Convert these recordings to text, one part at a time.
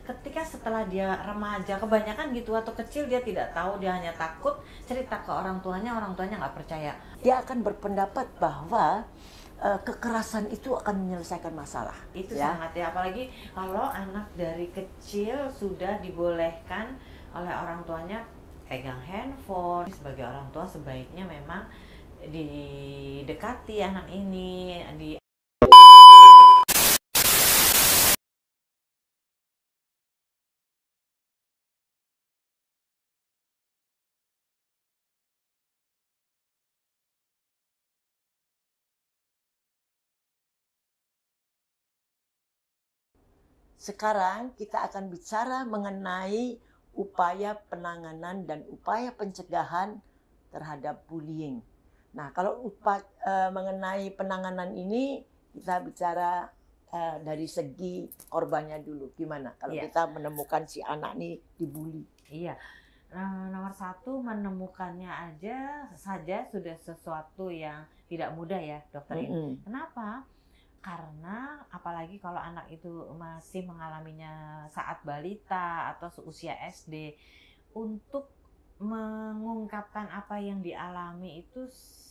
ketika setelah dia remaja, kebanyakan gitu, waktu kecil dia tidak tahu, dia hanya takut cerita ke orang tuanya nggak percaya. Dia akan berpendapat bahwa kekerasan itu akan menyelesaikan masalah. Itu ya. sangat ya, apalagi kalau anak dari kecil sudah dibolehkan oleh orang tuanya pegang handphone. Sebagai orang tua sebaiknya memang didekati anak ini, Sekarang kita akan bicara mengenai upaya penanganan dan upaya pencegahan terhadap bullying. Nah, kalau mengenai penanganan ini kita bicara dari segi korbannya dulu. Gimana kalau kita menemukan si anak ini dibully? Iya. Nomor satu, menemukannya saja sudah sesuatu yang tidak mudah ya, dokter. Kenapa? Karena apalagi kalau anak itu masih mengalaminya saat balita atau seusia SD, untuk mengungkapkan apa yang dialami itu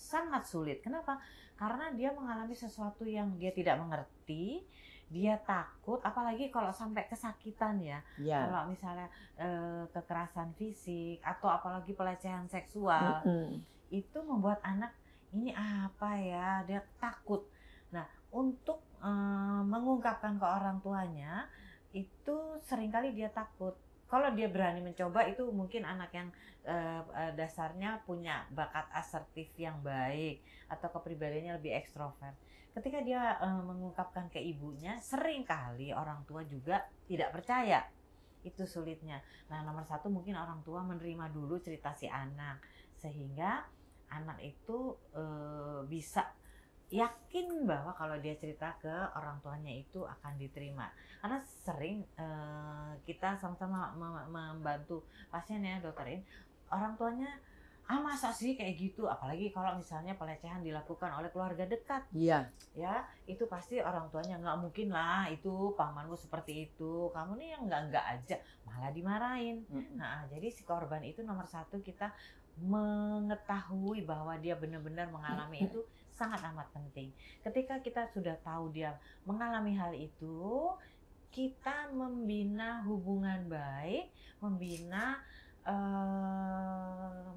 sangat sulit. Kenapa? Karena dia mengalami sesuatu yang dia tidak mengerti, dia takut, apalagi kalau sampai kesakitan ya. Kalau misalnya kekerasan fisik atau apalagi pelecehan seksual, itu membuat anak ini apa ya, dia takut. Nah, untuk mengungkapkan ke orang tuanya itu seringkali dia takut. Kalau dia berani mencoba, itu mungkin anak yang dasarnya punya bakat asertif yang baik atau kepribadiannya lebih ekstrovert. Ketika dia mengungkapkan ke ibunya, seringkali orang tua juga tidak percaya. Itu sulitnya. Nah, nomor satu mungkin orang tua menerima dulu cerita si anak, sehingga anak itu bisa yakin bahwa kalau dia cerita ke orang tuanya itu akan diterima. Karena sering kita sama-sama membantu pasien ya, dokterin, orang tuanya masa sih kayak gitu, apalagi kalau misalnya pelecehan dilakukan oleh keluarga dekat. Ya, itu pasti orang tuanya nggak mungkin lah, itu pamanmu seperti itu, kamu nih yang nggak aja, malah dimarahin. Nah, jadi si korban itu nomor satu, kita mengetahui bahwa dia benar-benar mengalami itu sangat amat penting. Ketika kita sudah tahu dia mengalami hal itu, kita membina hubungan baik,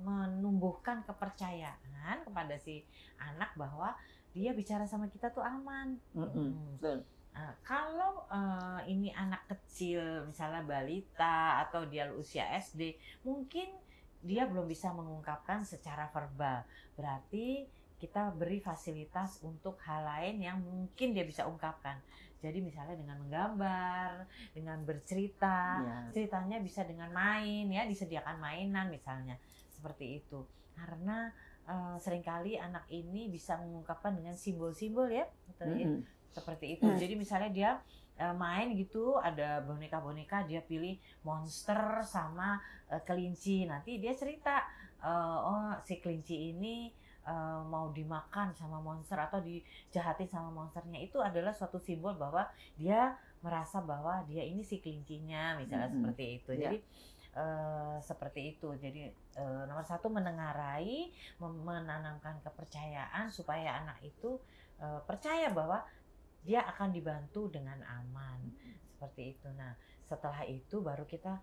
menumbuhkan kepercayaan kepada si anak bahwa dia bicara sama kita tuh aman. Kalau ini anak kecil, misalnya balita atau dia usia SD, mungkin dia belum bisa mengungkapkan secara verbal. Berarti kita beri fasilitas untuk hal lain yang mungkin dia bisa ungkapkan. Jadi misalnya dengan menggambar, dengan bercerita, ceritanya bisa dengan main ya, disediakan mainan misalnya, seperti itu. Karena seringkali anak ini bisa mengungkapkan dengan simbol-simbol ya, seperti itu. Jadi misalnya dia main gitu, ada boneka-boneka, dia pilih monster sama kelinci. Nanti dia cerita, oh si kelinci ini mau dimakan sama monster atau dijahatin sama monsternya. Itu adalah suatu simbol bahwa dia merasa bahwa dia ini si kelincinya, misalnya seperti itu. Jadi seperti itu. Jadi nomor satu, menengarai, menanamkan kepercayaan supaya anak itu percaya bahwa dia akan dibantu dengan aman, seperti itu. Nah, setelah itu baru kita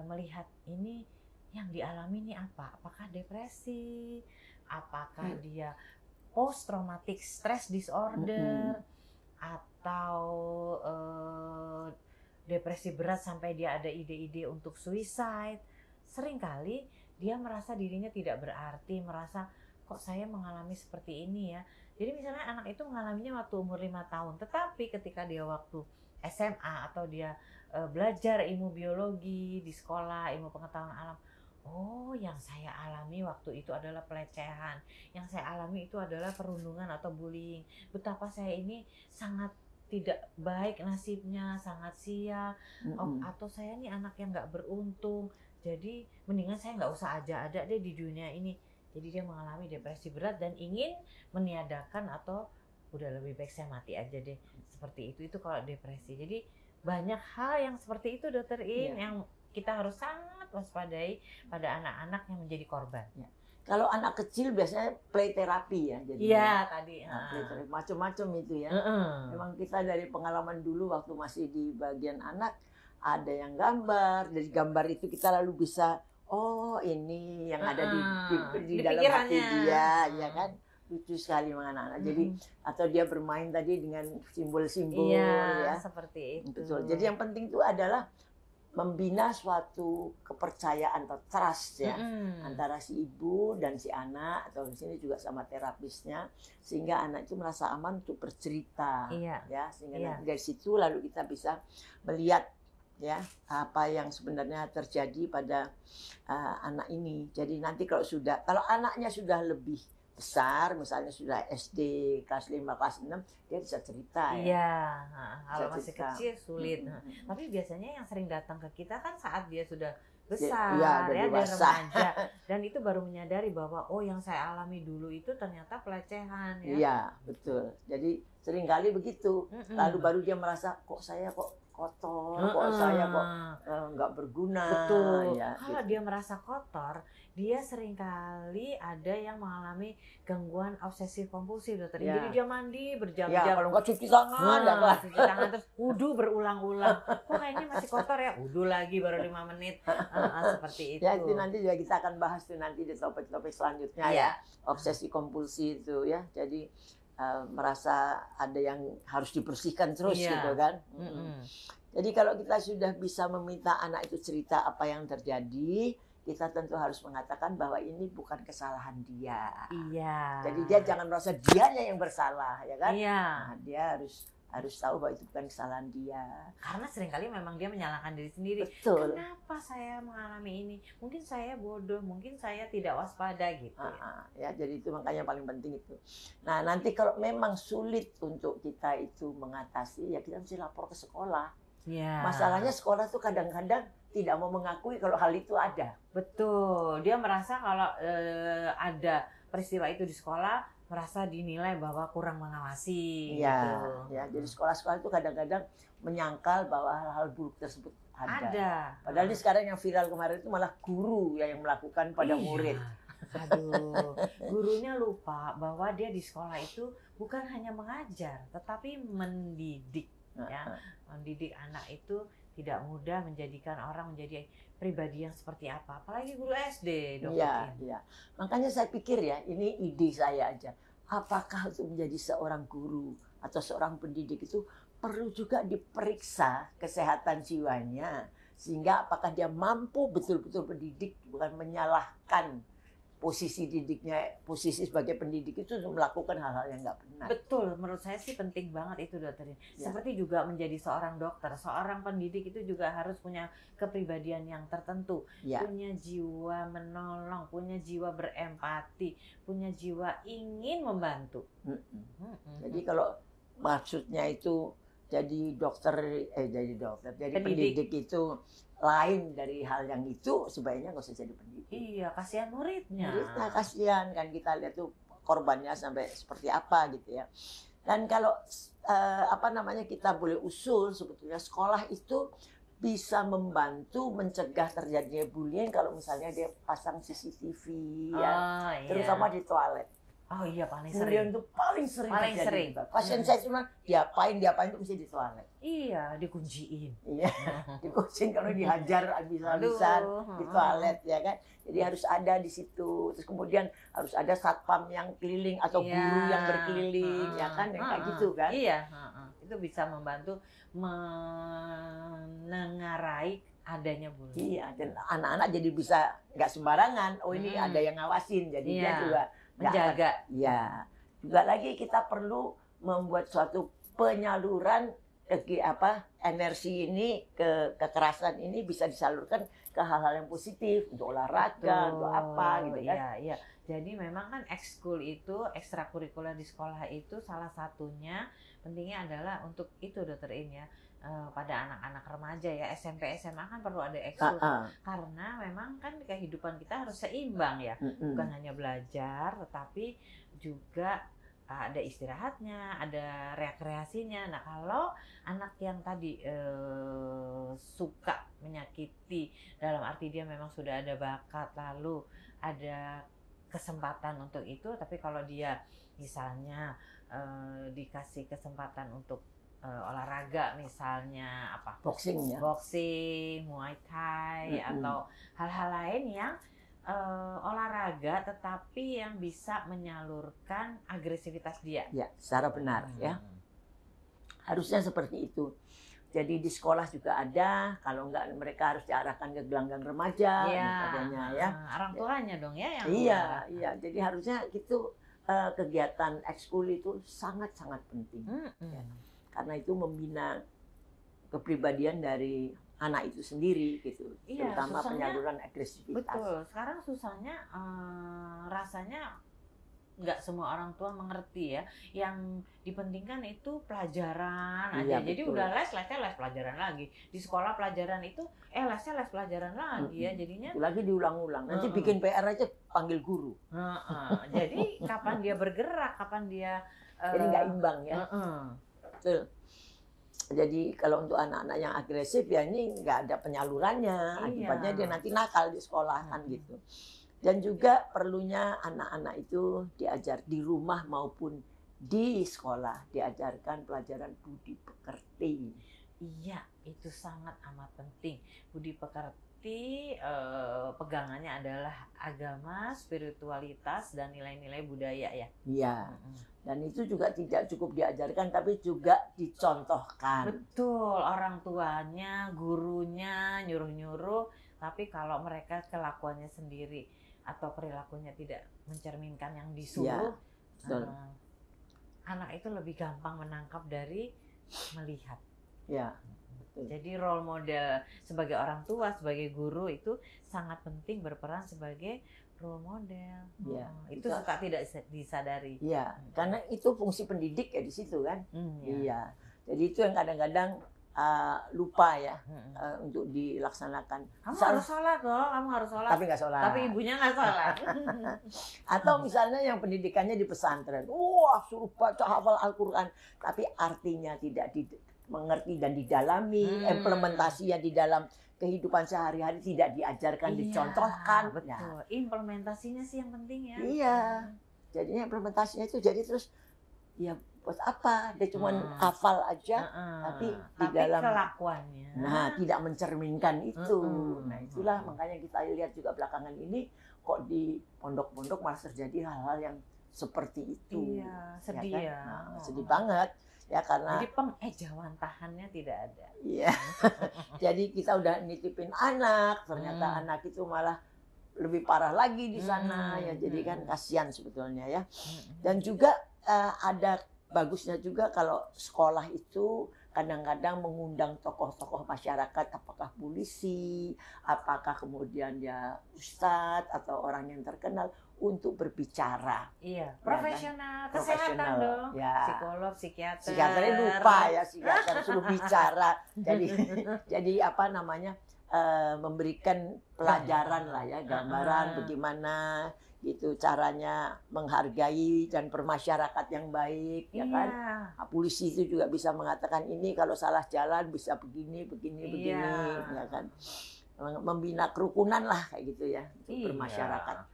melihat ini yang dialami ini apa? Apakah depresi? Apakah dia post traumatic stress disorder? Atau depresi berat sampai dia ada ide-ide untuk suicide? Seringkali dia merasa dirinya tidak berarti, merasa kok saya mengalami seperti ini ya. Jadi misalnya anak itu mengalaminya waktu umur 5 tahun, tetapi ketika dia waktu SMA atau dia belajar ilmu biologi di sekolah, ilmu pengetahuan alam, oh yang saya alami waktu itu adalah pelecehan, yang saya alami itu adalah perundungan atau bullying. Betapa saya ini sangat tidak baik nasibnya, sangat sial, atau saya ini anak yang nggak beruntung, jadi mendingan saya nggak usah ada deh di dunia ini. Jadi dia mengalami depresi berat dan ingin meniadakan atau udah lebih baik saya mati aja deh, seperti itu. Itu kalau depresi. Jadi banyak hal yang seperti itu Dokter In Ya. yang kita harus sangat waspadai pada anak-anak yang menjadi korban. Ya. Kalau anak kecil biasanya play terapi ya, jadi Tadi. play terapi macam-macam itu ya. Uh-uh. Memang kita dari pengalaman dulu waktu masih di bagian anak, ada yang gambar, dari gambar itu kita lalu bisa, oh ini yang ada di dalam hati dia, ya kan? Lucu sekali memang anak-anak. Jadi atau dia bermain tadi dengan simbol-simbol ya. Seperti itu. Betul. Jadi yang penting itu adalah membina suatu kepercayaan atau trust ya antara si ibu dan si anak, atau di sini juga sama terapisnya, sehingga anak itu merasa aman untuk bercerita ya, sehingga dari situ lalu kita bisa melihat ya apa yang sebenarnya terjadi pada anak ini. Jadi nanti kalau anaknya sudah lebih besar, misalnya sudah SD kelas 5, kelas 6, dia bisa cerita ya. Iya, kalau masih kecil sulit. Tapi biasanya yang sering datang ke kita kan saat dia sudah besar, dia remaja, dan itu baru menyadari bahwa oh yang saya alami dulu itu ternyata pelecehan ya. Iya, betul. Jadi seringkali begitu. Lalu baru dia merasa kok saya kok kotor, kok saya kok nggak berguna. Betul. Ya, kalau dia merasa kotor, dia seringkali ada yang mengalami gangguan obsesif kompulsif Dokter. Jadi dia mandi berjam-jam. Kalau nggak cuci tangan, cuci tangan terus wudu berulang-ulang. Kok kayaknya masih kotor ya? Wudu lagi baru 5 menit. Seperti itu. Ya itu nanti juga kita akan bahas tuh nanti di topik-topik selanjutnya ya. Obsesi kompulsi itu ya. Jadi merasa ada yang harus dibersihkan terus gitu kan. Jadi kalau kita sudah bisa meminta anak itu cerita apa yang terjadi, kita tentu harus mengatakan bahwa ini bukan kesalahan dia. Iya. Jadi dia jangan merasa dianya yang bersalah, ya kan? Iya. Nah, dia harus tahu bahwa itu bukan kesalahan dia. Karena seringkali memang dia menyalahkan diri sendiri. Betul. Kenapa saya mengalami ini? Mungkin saya bodoh, mungkin saya tidak waspada gitu. Ya, jadi itu makanya paling penting itu. Nah, nanti kalau memang sulit untuk kita itu mengatasi, ya kita mesti lapor ke sekolah. Ya. Masalahnya sekolah tuh kadang-kadang tidak mau mengakui kalau hal itu ada. Betul. Dia merasa kalau ada peristiwa itu di sekolah, merasa dinilai bahwa kurang mengawasi. Ya, gitu. Ya. Jadi sekolah-sekolah itu kadang-kadang menyangkal bahwa hal-hal buruk tersebut ada. Padahal ini sekarang yang viral kemarin itu malah guru yang melakukan pada murid. Aduh, gurunya lupa bahwa dia di sekolah itu bukan hanya mengajar, tetapi mendidik. Ya, mendidik anak itu tidak mudah menjadikan orang menjadi pribadi yang seperti apa, apalagi guru SD, Dokter. Iya. Makanya saya pikir ya, ini ide saya aja. Apakah untuk menjadi seorang guru atau seorang pendidik itu perlu juga diperiksa kesehatan jiwanya, sehingga apakah dia mampu betul-betul pendidik, bukan menyalahkan posisi didiknya, posisi sebagai pendidik itu untuk melakukan hal-hal yang nggak benar. Betul, menurut saya sih penting banget itu Dokter. Seperti juga menjadi seorang dokter, seorang pendidik itu juga harus punya kepribadian yang tertentu, punya jiwa menolong, punya jiwa berempati, punya jiwa ingin membantu. Jadi kalau maksudnya itu jadi pendidik itu lain dari hal yang itu, sebaiknya nggak usah jadi pendidik. Iya, kasihan muridnya. Muridnya kasihan kan, kita lihat tuh korbannya sampai seperti apa gitu ya. Dan kalau kita boleh usul sebetulnya sekolah itu bisa membantu mencegah terjadinya bullying kalau misalnya dia pasang CCTV ya, terutama di toilet. Oh iya, paling sering. Itu paling sering. Pasien saya cuma diapain itu mesti di toilet. Iya, dikunciin. Iya, dikunciin kalau dihajar habis-habisan di toilet ya kan. Jadi harus ada di situ. Terus kemudian harus ada satpam yang keliling atau guru yang berkeliling ya kan, yang kayak gitu kan. Iya, itu bisa membantu menengarai adanya bullying. Iya, dan anak-anak jadi bisa nggak sembarangan. Oh ini ada yang ngawasin, jadi dia juga menjaga. Ya, juga lagi kita perlu membuat suatu penyaluran energi ini, kekerasan ini bisa disalurkan ke hal-hal yang positif, untuk olahraga, untuk apa gitu kan. Iya. Jadi memang kan ekskul itu, ekstrakurikuler di sekolah itu salah satunya pentingnya adalah untuk itu Dokter In ya. Pada anak-anak remaja ya, SMP SMA kan perlu ada ekskul karena memang kan kehidupan kita harus seimbang ya, bukan hanya belajar tetapi juga ada istirahatnya, ada rekreasinya. Nah, kalau anak yang tadi suka menyakiti, dalam arti dia memang sudah ada bakat, lalu ada kesempatan untuk itu, tapi kalau dia misalnya dikasih kesempatan untuk olahraga, misalnya apa? Boxing, Muay Thai, atau hal-hal lain yang olahraga tetapi yang bisa menyalurkan agresivitas dia. Ya, secara benar ya. Harusnya seperti itu. Jadi di sekolah juga ada, kalau enggak mereka harus diarahkan ke gelanggang remaja dan sebagainya ya. Orang tuanya dong ya yang Iya. Jadi harusnya itu kegiatan ekskul itu sangat-sangat penting. Ya. Karena itu membina kepribadian dari anak itu sendiri gitu, terutama penyaluran agresivitas. Betul. Sekarang susahnya rasanya nggak semua orang tua mengerti ya. Yang dipentingkan itu pelajaran aja. Jadi udah lesnya les pelajaran lagi. Di sekolah pelajaran itu lesnya les pelajaran lagi ya. Jadinya itu lagi diulang-ulang. Nanti bikin PR aja panggil guru. Jadi kapan dia bergerak, kapan dia jadi nggak imbang ya. Betul. Jadi kalau untuk anak-anak yang agresif ya ini nggak ada penyalurannya, akibatnya dia nanti nakal di sekolah kan gitu. Dan juga perlunya anak-anak itu diajar di rumah maupun di sekolah, diajarkan pelajaran budi pekerti. Iya, itu sangat amat penting. Budi pekerti pegangannya adalah agama, spiritualitas, dan nilai-nilai budaya ya. Iya. Dan itu juga tidak cukup diajarkan, tapi juga dicontohkan. Betul, orang tuanya, gurunya nyuruh-nyuruh, tapi kalau mereka kelakuannya sendiri atau perilakunya tidak mencerminkan yang disuruh, anak itu lebih gampang menangkap dari melihat. Ya. Jadi role model sebagai orang tua, sebagai guru itu sangat penting berperan sebagai role model. Ya, itu suka tidak disadari. Iya, karena itu fungsi pendidik ya di situ kan. Iya. Jadi itu yang kadang-kadang lupa ya untuk dilaksanakan. Kamu harus sholat loh, kamu harus sholat. Tapi nggak sholat. Tapi ibunya nggak sholat. Atau misalnya yang pendidikannya di pesantren, wah suruh baca hafal Al-Quran, tapi artinya tidak mengerti dan didalami, implementasinya di dalam kehidupan sehari-hari tidak diajarkan, dicontohkan. Betul. Nah, implementasinya sih yang penting ya. Iya. Jadinya implementasinya itu jadi terus ya buat apa? Dia cuma hafal aja, tapi di dalam kelakuannya. Nah, tidak mencerminkan itu. Nah, itulah makanya kita lihat juga belakangan ini kok di pondok-pondok malah terjadi hal-hal yang seperti itu. Iya, sedih ya. Kan? Nah, sedih banget. Ya karena jadi pengejawantahannya tidak ada. Iya. Jadi kita udah nitipin anak, ternyata anak itu malah lebih parah lagi di sana ya. Jadi kan kasihan sebetulnya ya. Dan juga ada bagusnya juga kalau sekolah itu kadang-kadang mengundang tokoh-tokoh masyarakat, apakah polisi, apakah kemudian ya ustadz atau orang yang terkenal untuk berbicara. Iya, profesional, ya kan? Kesehatan dong. Ya. Psikolog, psikiater. Psikiaternya lupa ya, psikiater suruh bicara. Jadi apa namanya? Memberikan pelajaran lah ya, gambaran bagaimana gitu caranya menghargai dan bermasyarakat yang baik, ya kan? Nah, polisi itu juga bisa mengatakan ini kalau salah jalan bisa begini, ya kan? Membina kerukunan lah kayak gitu ya, bermasyarakat.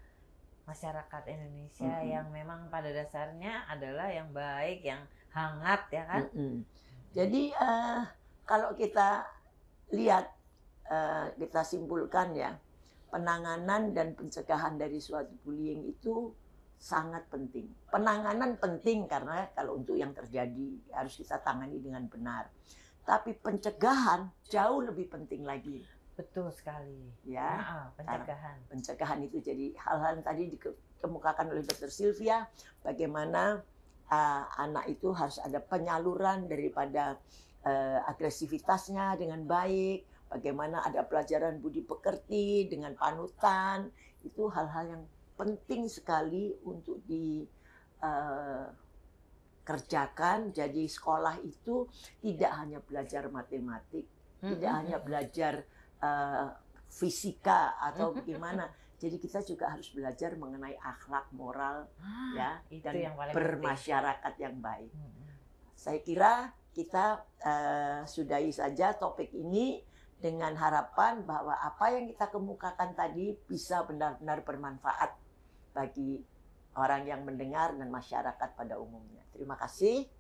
Masyarakat Indonesia yang memang pada dasarnya adalah yang baik, yang hangat, ya kan? Jadi kalau kita lihat, kita simpulkan ya, penanganan dan pencegahan dari suatu bullying itu sangat penting. Penanganan penting karena kalau untuk yang terjadi harus kita tangani dengan benar. Tapi pencegahan jauh lebih penting lagi. Betul sekali. Ya, pencegahan. Pencegahan itu jadi hal-hal yang tadi dikemukakan oleh Dr. Sylvia, bagaimana anak itu harus ada penyaluran daripada agresivitasnya dengan baik, bagaimana ada pelajaran budi pekerti dengan panutan, itu hal-hal yang penting sekali untuk dikerjakan. Jadi sekolah itu tidak hanya belajar matematik, tidak hanya belajar fisika atau bagaimana, Jadi kita juga harus belajar mengenai akhlak moral ya itu dan yang paling bermasyarakat yang baik. Saya kira kita sudahi saja topik ini dengan harapan bahwa apa yang kita kemukakan tadi bisa benar-benar bermanfaat bagi orang yang mendengar dan masyarakat pada umumnya. Terima kasih.